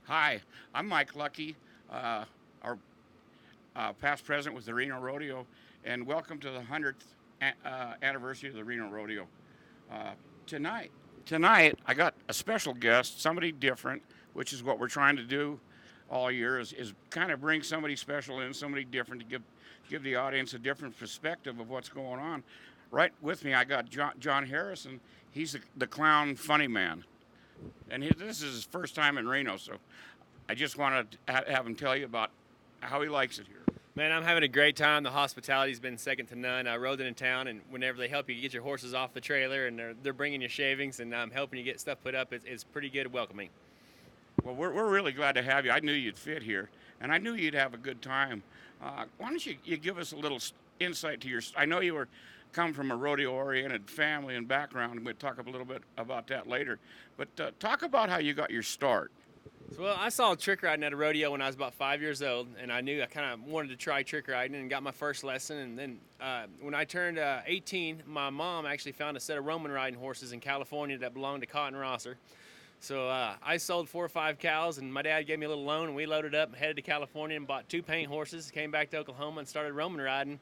Hi, I'm Mike Lukee, our past president with the Reno Rodeo, and welcome to the 100th anniversary of the Reno Rodeo. Uh, tonight, tonight I got a special guest, somebody different, which is what we're trying to do all year is kind of bring somebody special in, somebody different to give the audience a different perspective of what's going on. Right with me, I got John Harrison. He's the clown funny man, and this is his first time in Reno, so I just want to have him tell you about how he likes it here. Man, I'm having a great time. The hospitality's been second to none. I rode it in town, and whenever they help you get your horses off the trailer, and they're bringing you shavings, and helping you get stuff put up, it's pretty good welcoming. Well, we're really glad to have you. I knew you'd fit here, and I knew you'd have a good time. Why don't you give us a little insight to your? I know you were come from a rodeo-oriented family and background, and we'll talk a little bit about that later. But talk about how you got your start. So, well, I saw trick riding at a rodeo when I was about 5 years old, and I knew I kind of wanted to try trick riding and got my first lesson. And then when I turned 18, my mom actually found a set of Roman riding horses in California that belonged to Cotton Rosser. So I sold 4 or 5 cows, and my dad gave me a little loan, and we loaded up and headed to California and bought 2 paint horses, came back to Oklahoma and started Roman riding.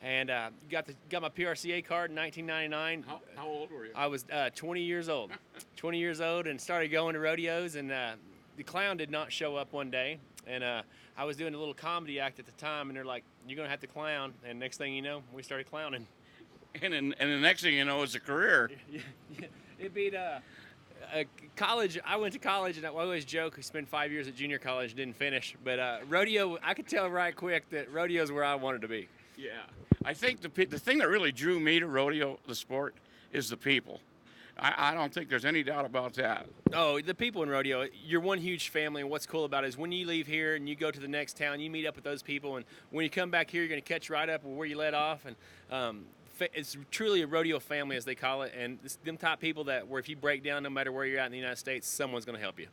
And got my PRCA card in 1999. How old were you? I was 20 years old. 20 years old, and started going to rodeos, and the clown did not show up one day, and I was doing a little comedy act at the time, and they're like, "You're gonna have to clown." And next thing you know, we started clowning. And the next thing you know, it's a career. It beat college. I went to college, and I always joke I spent 5 years at junior college, didn't finish. But rodeo, I could tell right quick that rodeo is where I wanted to be. Yeah, I think the thing that really drew me to rodeo, the sport, is the people. I don't think there's any doubt about that. Oh, the people in rodeo, you're one huge family, and what's cool about it is when you leave here and you go to the next town, you meet up with those people, and when you come back here, you're going to catch right up where you let off, and it's truly a rodeo family, as they call it, and it's them type people that where if you break down, no matter where you're at in the United States, someone's going to help you.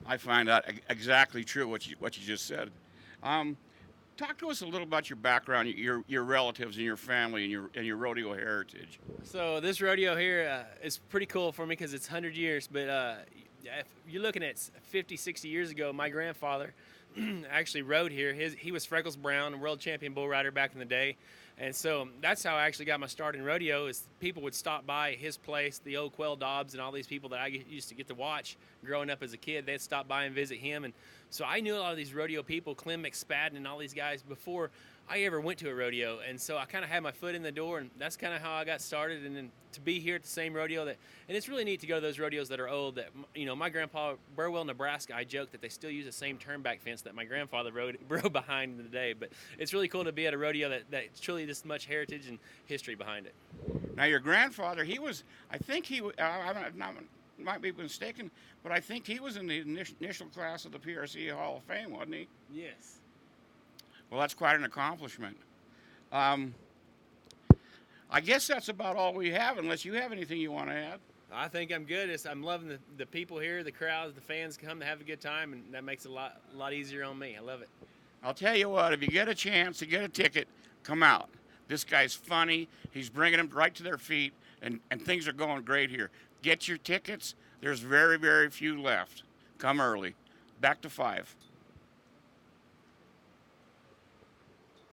I find that exactly true, what you just said. Talk to us a little about your background, your relatives and your family and your rodeo heritage. So this rodeo here is pretty cool for me because it's 100 years, but if you're looking at 50, 60 years ago, my grandfather actually rode here. He was Freckles Brown, a world champion bull rider back in the day. And so that's how I actually got my start in rodeo is people would stop by his place, the old Quell Dobbs and all these people that I used to get to watch growing up as a kid. They'd stop by and visit him. And so I knew a lot of these rodeo people, Clem McSpadden and all these guys before I ever went to a rodeo. And so I kind of had my foot in the door, and that's kind of how I got started. And then to be here at the same rodeo and it's really neat to go to those rodeos that are old that, my grandpa, Burwell, Nebraska, I joke that they still use the same turnback fence that my grandfather rode behind in the day. But it's really cool to be at a rodeo that's truly this much heritage and history behind it. Now, your grandfather, I think might be mistaken, but I think he was in the initial class of the PRC Hall of Fame, wasn't he? Yes. Well, that's quite an accomplishment. I guess that's about all we have, unless you have anything you want to add. I think I'm good. I'm loving the people here, the crowds, the fans come to have a good time, and that makes it a lot easier on me. I love it. I'll tell you what, if you get a chance to get a ticket, come out. This guy's funny. He's bringing them right to their feet, and things are going great here. Get your tickets. There's very, very few left. Come early. Back to 5.